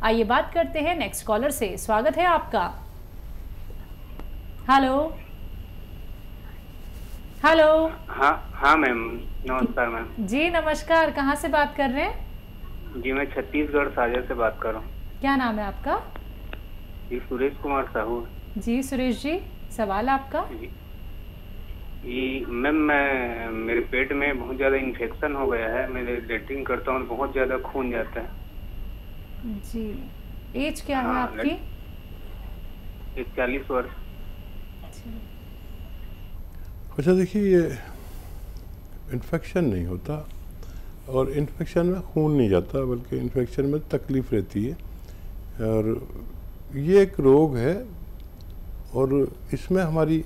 आइए बात करते हैं नेक्स्ट कॉलर से। स्वागत है आपका। Hello hello. हाँ मैम, नमस्कार मैम। जी नमस्कार, कहाँ से बात कर रहे हैं? जी मैं छत्तीसगढ़ साजा से बात कर रहा हूँ। क्या नाम है आपका? जी सुरेश कुमार साहू। जी सुरेश जी, सवाल आपका। जी मैम, मेरे पेट में बहुत ज़्यादा इन्फेक्शन हो गया है। मैं लेटरिन करता हूँ, बहुत ज़्यादा खून जाता है। जी, एज क्या है आपकी? 40 वर्ष। अच्छा देखिए, ये इन्फेक्शन नहीं होता और इन्फेक्शन में खून नहीं जाता, बल्कि इन्फेक्शन में तकलीफ़ रहती है। और ये एक रोग है और इसमें हमारी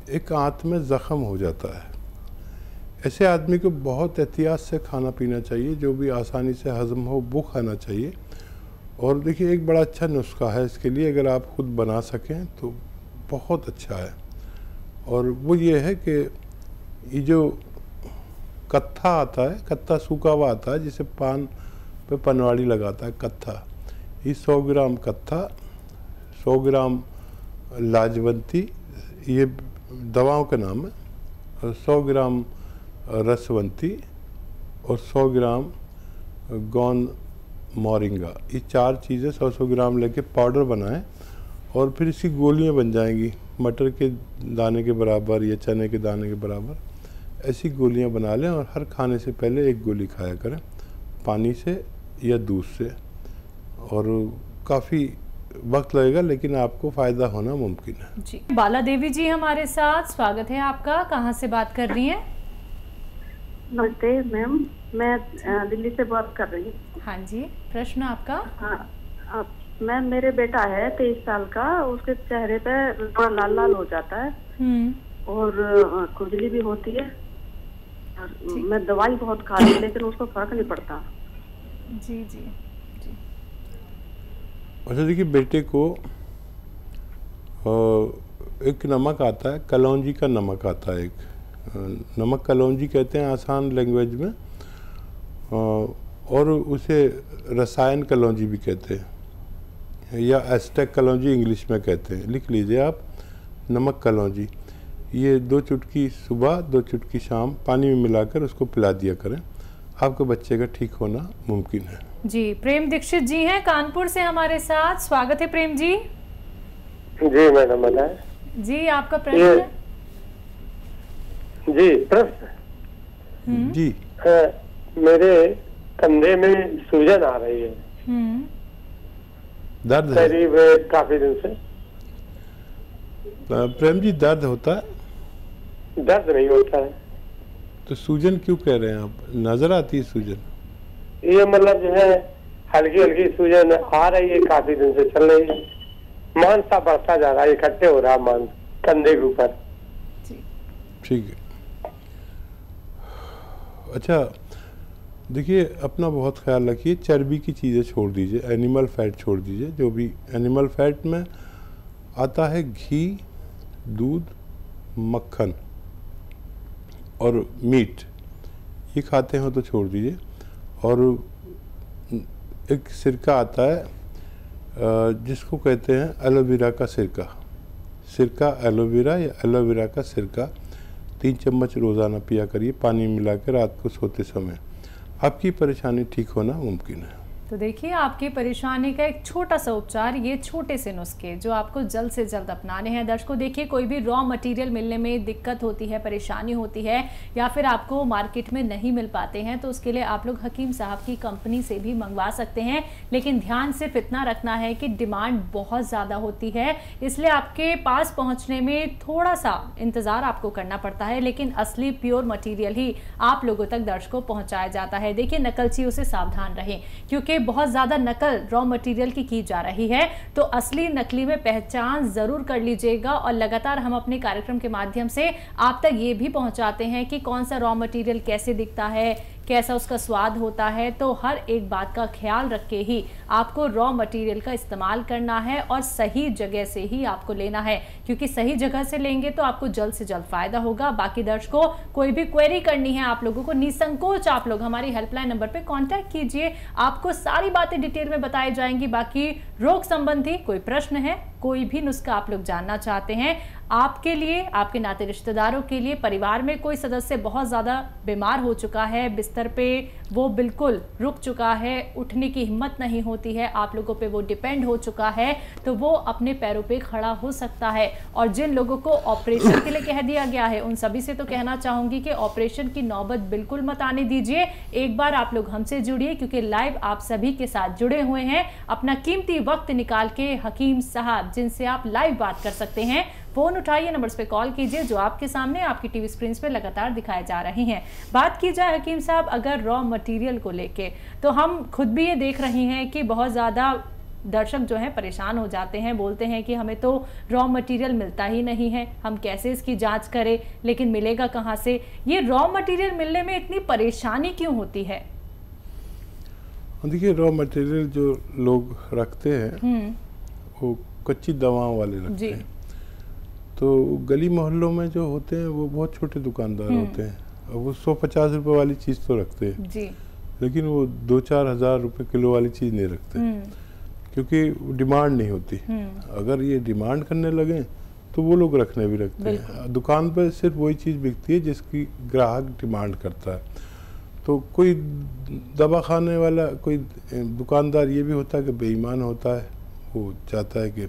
एक आंत में ज़ख़म हो जाता है। ऐसे आदमी को बहुत एहतियात से खाना पीना चाहिए, जो भी आसानी से हज़म हो वो खाना चाहिए। और देखिए, एक बड़ा अच्छा नुस्खा है इसके लिए, अगर आप ख़ुद बना सकें तो बहुत अच्छा है। और वो ये है कि ये जो कत्था आता है, कत्था सूखा हुआ आता है जिसे पान पे पनवाड़ी लगाता है, कत्था, ये 100 ग्राम कत्था, 100 ग्राम लाजवंती, ये दवाओं का नाम है, और 100 ग्राम रसवंती और 100 ग्राम गौन मोरिंगा, ये 4 चीज़ें 100-100 ग्राम लेके पाउडर बनाएं और फिर इसकी गोलियां बन जाएंगी, मटर के दाने के बराबर या चने के दाने के बराबर। ऐसी गोलियां बना लें और हर खाने से पहले एक गोली खाया करें, पानी से या दूध से। और काफ़ी वक्त लगेगा लेकिन आपको फ़ायदा होना मुमकिन है। जी, बाला देवी जी हमारे साथ, स्वागत है आपका। कहाँ से बात कर रही हैं? नमस्ते मैम, मैं दिल्ली से बात कर रही हूँ। हाँ जी, प्रश्न आपका। हाँ मैम, मेरे बेटा है 23 साल का, उसके चेहरे पे थोड़ा लाल लाल हो जाता है और खुजली भी होती है। और मैं दवाई बहुत खा रही हूँ लेकिन उसको फर्क नहीं पड़ता। जी जी जी। अच्छा देखिए, बेटे को एक नमक आता है, कलौंजी का नमक आता है, एक नमक कलौंजी कहते हैं आसान लैंग्वेज में, और उसे रसायन कलौंजी भी कहते हैं या एस्टेक कलौंजी इंग्लिश में कहते हैं। लिख लीजिए आप, नमक कलौंजी। ये 2 चुटकी सुबह 2 चुटकी शाम पानी में मिलाकर उसको पिला दिया करें, आपके बच्चे का ठीक होना मुमकिन है। जी, प्रेम दीक्षित जी हैं कानपुर से हमारे साथ, स्वागत है प्रेम जी। जी मैडम बताएं। जी आपका प्रश्न। जी प्रश्न जी, मेरे कंधे में सूजन आ रही है, दर्द है करीब काफी दिन से। प्रेम जी, दर्द होता है? दर्द नहीं होता है। तो सूजन क्यों कह रहे हैं आप? नजर आती है सूजन? ये मतलब जो है हल्की हल्की सूजन आ रही है, काफी दिन से चल रही है। मांस सा बढ़ता जा रहा है, इकट्ठे हो रहा है मांस कंधे के ऊपर। ठीक है। अच्छा देखिए, अपना बहुत ख्याल रखिए, चर्बी की चीज़ें छोड़ दीजिए, एनिमल फैट छोड़ दीजिए। जो भी एनिमल फैट में आता है घी, दूध, मक्खन और मीट, ये खाते हो तो छोड़ दीजिए। और एक सिरका आता है जिसको कहते हैं एलोवेरा का सिरका, सिरका एलोवेरा या एलोवेरा का सिरका, 3 चम्मच रोज़ाना पिया करिए पानी मिलाकर रात को सोते समय, आपकी परेशानी ठीक होना मुमकिन है। तो देखिए, आपकी परेशानी का एक छोटा सा उपचार, ये छोटे से नुस्खे जो आपको जल्द से जल्द अपनाने हैं। दर्शकों देखिए, कोई भी रॉ मटेरियल मिलने में दिक्कत होती है, परेशानी होती है, या फिर आपको मार्केट में नहीं मिल पाते हैं, तो उसके लिए आप लोग हकीम साहब की कंपनी से भी मंगवा सकते हैं। लेकिन ध्यान सिर्फ इतना रखना है कि डिमांड बहुत ज़्यादा होती है, इसलिए आपके पास पहुँचने में थोड़ा सा इंतज़ार आपको करना पड़ता है, लेकिन असली प्योर मटीरियल ही आप लोगों तक दर्शकों पहुँचाया जाता है। देखिए, नकलचियों से सावधान रहें, क्योंकि बहुत ज्यादा नकल रॉ मटेरियल की जा रही है, तो असली नकली में पहचान जरूर कर लीजिएगा। और लगातार हम अपने कार्यक्रम के माध्यम से आप तक ये भी पहुंचाते हैं कि कौन सा रॉ मटेरियल कैसे दिखता है, कैसा उसका स्वाद होता है। तो हर एक बात का ख्याल रख के ही आपको रॉ मटेरियल का इस्तेमाल करना है और सही जगह से ही आपको लेना है, क्योंकि सही जगह से लेंगे तो आपको जल्द से जल्द फायदा होगा। बाकी दर्शकों, कोई भी क्वेरी करनी है आप लोगों को, निसंकोच आप लोग हमारी हेल्पलाइन नंबर पे कांटेक्ट कीजिए, आपको सारी बातें डिटेल में बताई जाएंगी। बाकी रोग संबंधी कोई प्रश्न है, कोई भी नुस्खा आप लोग जानना चाहते हैं, आपके लिए, आपके नाते रिश्तेदारों के लिए, परिवार में कोई सदस्य बहुत ज़्यादा बीमार हो चुका है, बिस्तर पे वो बिल्कुल रुक चुका है, उठने की हिम्मत नहीं होती है, आप लोगों पे वो डिपेंड हो चुका है, तो वो अपने पैरों पे खड़ा हो सकता है। और जिन लोगों को ऑपरेशन के लिए कह दिया गया है, उन सभी से तो कहना चाहूँगी कि ऑपरेशन की नौबत बिल्कुल मत आने दीजिए। एक बार आप लोग हमसे जुड़िए, क्योंकि लाइव आप सभी के साथ जुड़े हुए हैं। अपना कीमती वक्त निकाल के हकीम साहब, जिनसे आप लाइव बात कर सकते हैं, फोन उठाइए, नंबर्स पे कॉल कीजिए जो आपके सामने आपकी टीवी स्क्रीन पे लगातार दिखाए जा रहे हैं। बात की जाए हकीम साहब अगर रॉ मटेरियल को लेके, तो हम खुद भी ये देख रहे हैं कि बहुत ज़्यादा दर्शक जो हैं परेशान हो जाते हैं, बोलते हैं कि हमें तो रॉ मटेरियल मिलता ही नहीं है, हम कैसे इसकी जांच करें, लेकिन मिलेगा कहाँ से? ये रॉ मटेरियल मिलने में इतनी परेशानी क्यों होती है? देखिए, रॉ मटेरियल जो लोग रखते हैं वो कच्ची दवाओं वाले रखते हैं। तो गली मोहल्लों में जो होते हैं वो बहुत छोटे दुकानदार होते हैं, और वो 150 रुपए वाली चीज़ तो रखते हैं जी, लेकिन वो 2-4 हज़ार रुपए किलो वाली चीज़ नहीं रखते, क्योंकि डिमांड नहीं होती। अगर ये डिमांड करने लगे तो वो लोग रखने भी रखते हैं। दुकान पर सिर्फ वही चीज़ बिकती है जिसकी ग्राहक डिमांड करता है। तो कोई दवा खाने वाला, कोई दुकानदार ये भी होता है कि बेईमान होता है, वो चाहता है कि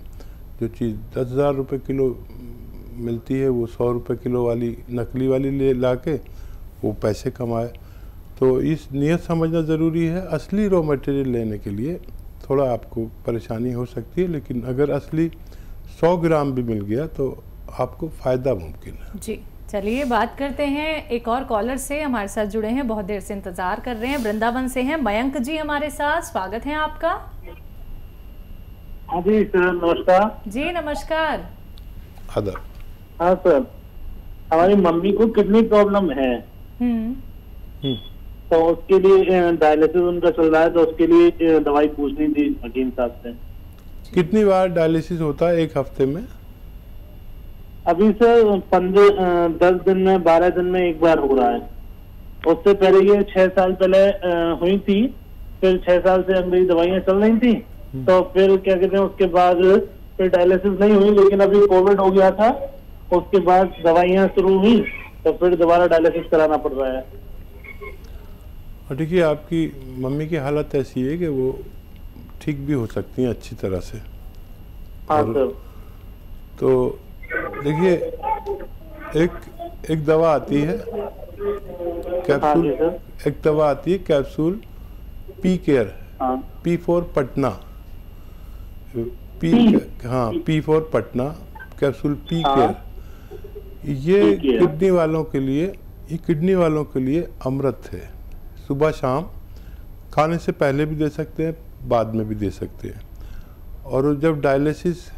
जो चीज़ 10,000 रुपये किलो मिलती है वो 100 रुपये किलो वाली नकली वाली ले ला के वो पैसे कमाए। तो इस नियत समझना ज़रूरी है। असली रॉ मटेरियल लेने के लिए थोड़ा आपको परेशानी हो सकती है, लेकिन अगर असली 100 ग्राम भी मिल गया तो आपको फ़ायदा मुमकिन है। जी, चलिए बात करते हैं एक और कॉलर से, हमारे साथ जुड़े हैं, बहुत देर से इंतज़ार कर रहे हैं, वृंदावन से हैं मयंक जी हमारे साथ। स्वागत है आपका। हाँ जी सर, नमस्कार जी नमस्कार। आदाब। हाँ सर, हमारी मम्मी को किडनी प्रॉब्लम है, तो उसके लिए डायलिसिस उनका चल रहा है, तो उसके लिए दवाई पूछनी थी हकीम साहब से। कितनी बार डायलिसिस होता है एक हफ्ते में? अभी सर 10 दिन में, 12 दिन में एक बार हो रहा है। उससे पहले ये 6 साल पहले हुई थी, फिर 6 साल से मेरी दवाइयाँ चल रही थी, तो फिर क्या कहते हैं उसके बाद फिर डायलिसिस नहीं हुई, लेकिन अभी कोविड हो गया था, उसके बाद दवाइयाँ शुरू हुई, तो फिर दोबारा डायलिसिस कराना पड़ रहा है। और देखिए, आपकी मम्मी की हालत ऐसी है कि वो ठीक भी हो सकती हैं अच्छी तरह से। हाँ सर। तो देखिए, एक दवा आती है कैप्सूल, एक दवा आती है capsule P care, P for Patna, P for Patna capsule P care. ये किडनी वालों के लिए, ये किडनी वालों के लिए अमृत है। सुबह शाम खाने से पहले भी दे सकते हैं, बाद में भी दे सकते हैं। और जब डायलिसिस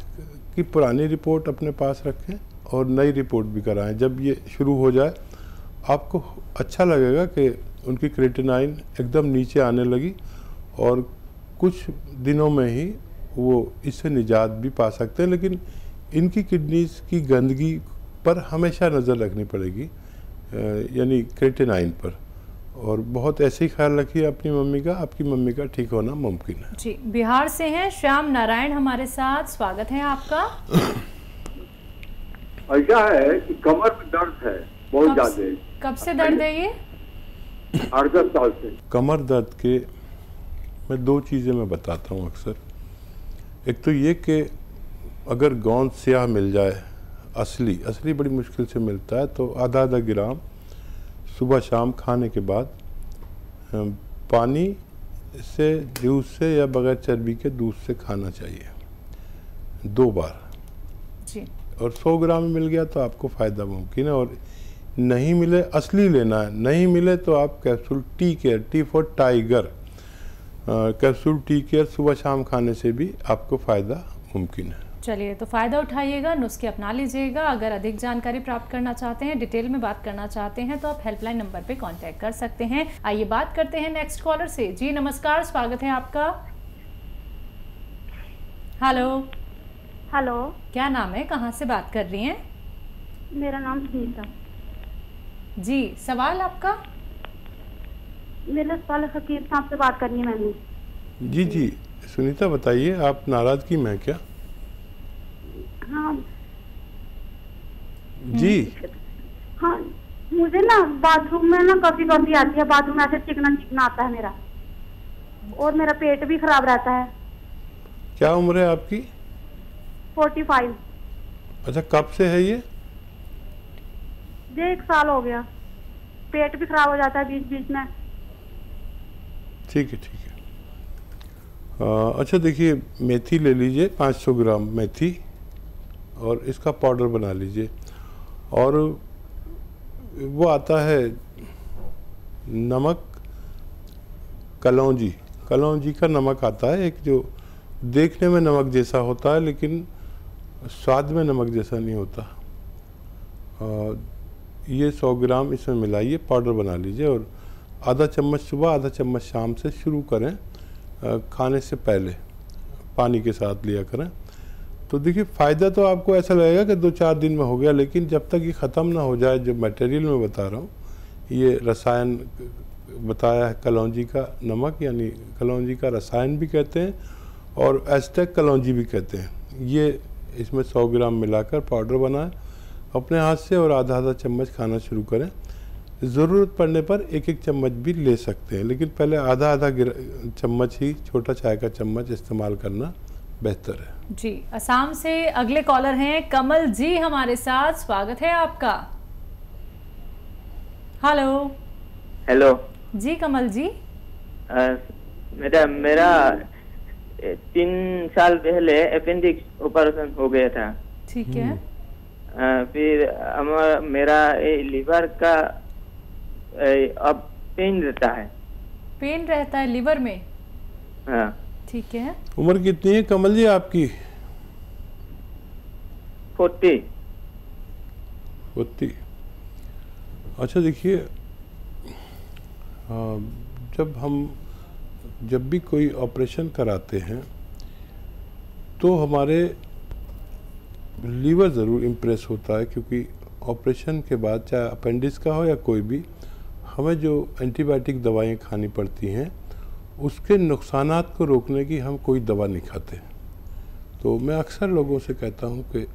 की पुरानी रिपोर्ट अपने पास रखें और नई रिपोर्ट भी कराएं। जब ये शुरू हो जाए आपको अच्छा लगेगा कि उनकी क्रिएटिनाइन एकदम नीचे आने लगी, और कुछ दिनों में ही वो इससे निजात भी पा सकते हैं। लेकिन इनकी किडनीज की गंदगी पर हमेशा नज़र रखनी पड़ेगी, यानी क्रिएटिनाइन पर, और बहुत ऐसे ही ख्याल रखिए अपनी मम्मी का, आपकी मम्मी का ठीक होना मुमकिन है। जी, बिहार से हैं श्याम नारायण हमारे साथ, स्वागत है आपका। ऐसा है कि कमर में दर्द है बहुत ज्यादा। कब से दर्द है ये? 8-10 साल से। कमर दर्द के मैं 2 चीज़ें मैं बताता हूँ अक्सर। एक तो ये कि अगर गोंद स्याह मिल जाए, असली बड़ी मुश्किल से मिलता है, तो आधा ग्राम सुबह शाम खाने के बाद पानी से, जूस से या बगैर चर्बी के दूध से खाना चाहिए 2 बार जी। और 100 ग्राम मिल गया तो आपको फ़ायदा मुमकिन है। और नहीं मिले, असली लेना है, नहीं मिले तो आप capsule tea care, T for tiger, capsule tea care सुबह शाम खाने से भी आपको फ़ायदा मुमकिन है। चलिए, तो फ़ायदा उठाइएगा, नुस्खे अपना लीजिएगा। अगर अधिक जानकारी प्राप्त करना चाहते हैं, डिटेल में बात करना चाहते हैं, तो आप हेल्पलाइन नंबर पे कांटेक्ट कर सकते हैं। आइए बात करते हैं नेक्स्ट कॉलर से। जी नमस्कार, स्वागत है आपका। हेलो। हेलो, क्या नाम है, कहाँ से बात कर रही हैं? मेरा नाम सुनीता। जी, सवाल आपका? मेरा सवाल फकीर साहब से बात करनी है मैंने। जी जी सुनीता, बताइए, आप नाराजगी में हैं क्या? हाँ जी। हाँ, मुझे ना बाथरूम में ना कभी कभी आती है, बाथरूम में ऐसे चिकना चिकना आता है मेरा, और मेरा पेट भी खराब रहता है। क्या उम्र है आपकी? 45। अच्छा, कब से है ये? 1 साल हो गया। पेट भी खराब हो जाता है बीच बीच में। ठीक है, ठीक है। अच्छा देखिए, मेथी ले लीजिए 500 ग्राम मेथी, और इसका पाउडर बना लीजिए। और वो आता है नमक, कलौंजी, कलौंजी का नमक आता है, एक जो देखने में नमक जैसा होता है लेकिन स्वाद में नमक जैसा नहीं होता। ये 100 ग्राम इसमें मिलाइए, पाउडर बना लीजिए, और आधा चम्मच सुबह, आधा चम्मच शाम से शुरू करें। खाने से पहले पानी के साथ लिया करें। तो देखिए, फ़ायदा तो आपको ऐसा लगेगा कि 2-4 दिन में हो गया, लेकिन जब तक ये ख़त्म ना हो जाए, जो मटेरियल मैं बता रहा हूँ, ये रसायन बताया है, कलौंजी का नमक, यानी कलौंजी का रसायन भी कहते हैं और एस्टेक कलौंजी भी कहते हैं। ये इसमें 100 ग्राम मिलाकर पाउडर बनाएं अपने हाथ से, और आधा आधा चम्मच खाना शुरू करें। ज़रूरत पड़ने पर 1-1 चम्मच भी ले सकते हैं, लेकिन पहले आधा आधा चम्मच ही, छोटा चाय का चम्मच इस्तेमाल करना बेहतर है। जी, असम से अगले कॉलर हैं कमल जी हमारे साथ, स्वागत है आपका। हेलो। हेलो जी कमल जी। मेरा 3 साल पहले अपेंडिक्स ऑपरेशन हो गया था। ठीक है। फिर मेरा लीवर का अब पेन रहता है। पेन रहता है लीवर में? हाँ। ठीक है। उम्र कितनी है कमल जी आपकी? 40। अच्छा देखिए, जब भी कोई ऑपरेशन कराते हैं तो हमारे लीवर ज़रूर इम्प्रेस होता है, क्योंकि ऑपरेशन के बाद चाहे अपेंडिक्स का हो या कोई भी, हमें जो एंटीबायोटिक दवाएं खानी पड़ती हैं उसके नुकसानात को रोकने की हम कोई दवा नहीं खाते। तो मैं अक्सर लोगों से कहता हूं कि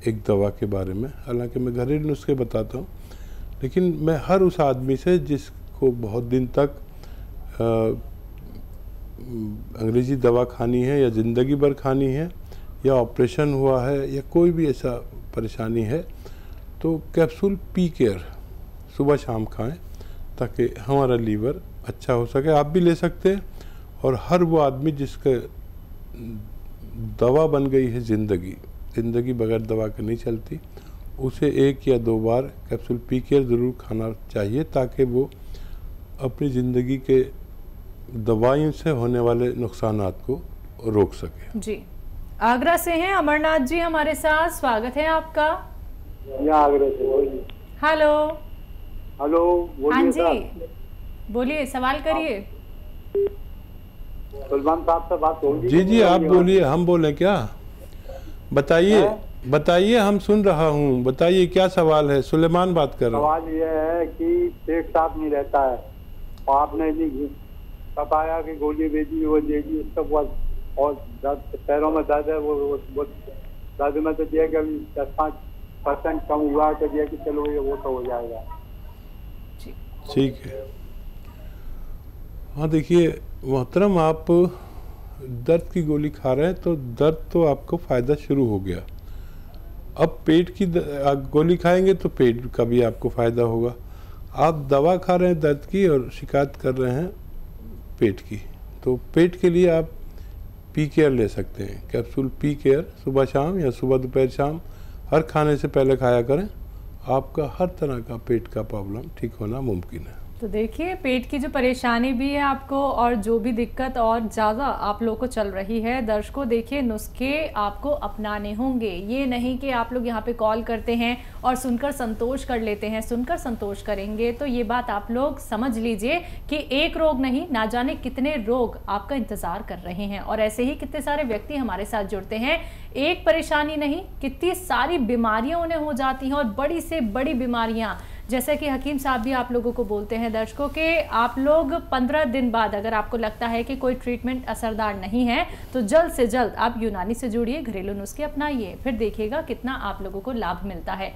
एक दवा के बारे में, हालांकि मैं घरेलू नुस्खे बताता हूं, लेकिन मैं हर उस आदमी से जिसको बहुत दिन तक अंग्रेज़ी दवा खानी है या ज़िंदगी भर खानी है, या ऑपरेशन हुआ है, या कोई भी ऐसा परेशानी है, तो कैप्सूल पी केयर सुबह शाम खाएं ताकि हमारा लीवर अच्छा हो सके। आप भी ले सकते हैं। और हर वो आदमी जिसका दवा बन गई है ज़िंदगी बगैर दवा के नहीं चलती, उसे 1 या 2 बार कैप्सूल पी केयर ज़रूर खाना चाहिए, ताकि वो अपनी ज़िंदगी के दवाइयों से होने वाले नुकसानात को रोक सके। जी, आगरा से हैं अमरनाथ जी हमारे साथ, स्वागत है आपका। आगरा से। हेलो। हेलो, हाँ जी, बोलिए, सवाल करिए। सुलेमान साहब से बात होगी? जी जी, आप बोलिए, हम बोले क्या? बताइए, हम सुन रहा हूँ, बताइए क्या सवाल है। सुलेमान बात कर रहा हूँ। सवाल ये है कि पेट साफ नहीं रहता है, और आपने भी बताया कि गोली भेजी, वो देगी, उसका बहुत, और पैरों में दर्द है, वो दर्द में तो दिया कि अभी 10-5% कम हुआ, तो दिया कि चलो ये वो तो हो जाएगा। ठीक है। हाँ देखिए मोहतरम, आप दर्द की गोली खा रहे हैं तो दर्द तो आपको फ़ायदा शुरू हो गया। अब पेट की गोली खाएंगे तो पेट का भी आपको फ़ायदा होगा। आप दवा खा रहे हैं दर्द की और शिकायत कर रहे हैं पेट की, तो पेट के लिए आप पी केयर ले सकते हैं। कैप्सूल पी केयर सुबह शाम या सुबह दोपहर शाम हर खाने से पहले खाया करें। आपका हर तरह का पेट का प्रॉब्लम ठीक होना मुमकिन है। तो देखिए, पेट की जो परेशानी भी है आपको और जो भी दिक्कत और ज़्यादा आप लोगों को चल रही है, दर्शकों देखिए नुस्खे आपको अपनाने होंगे। ये नहीं कि आप लोग यहाँ पे कॉल करते हैं और सुनकर संतोष कर लेते हैं। सुनकर संतोष करेंगे तो ये बात आप लोग समझ लीजिए कि एक रोग नहीं, ना जाने कितने रोग आपका इंतज़ार कर रहे हैं। और ऐसे ही कितने सारे व्यक्ति हमारे साथ जुड़ते हैं, एक परेशानी नहीं, कितनी सारी बीमारियाँ उन्हें हो जाती हैं और बड़ी से बड़ी बीमारियाँ। जैसे कि हकीम साहब भी आप लोगों को बोलते हैं दर्शकों के आप लोग 15 दिन बाद अगर आपको लगता है कि कोई ट्रीटमेंट असरदार नहीं है तो जल्द से जल्द आप यूनानी से जुड़िए, घरेलू नुस्खे अपनाइए, फिर देखिएगा कितना आप लोगों को लाभ मिलता है।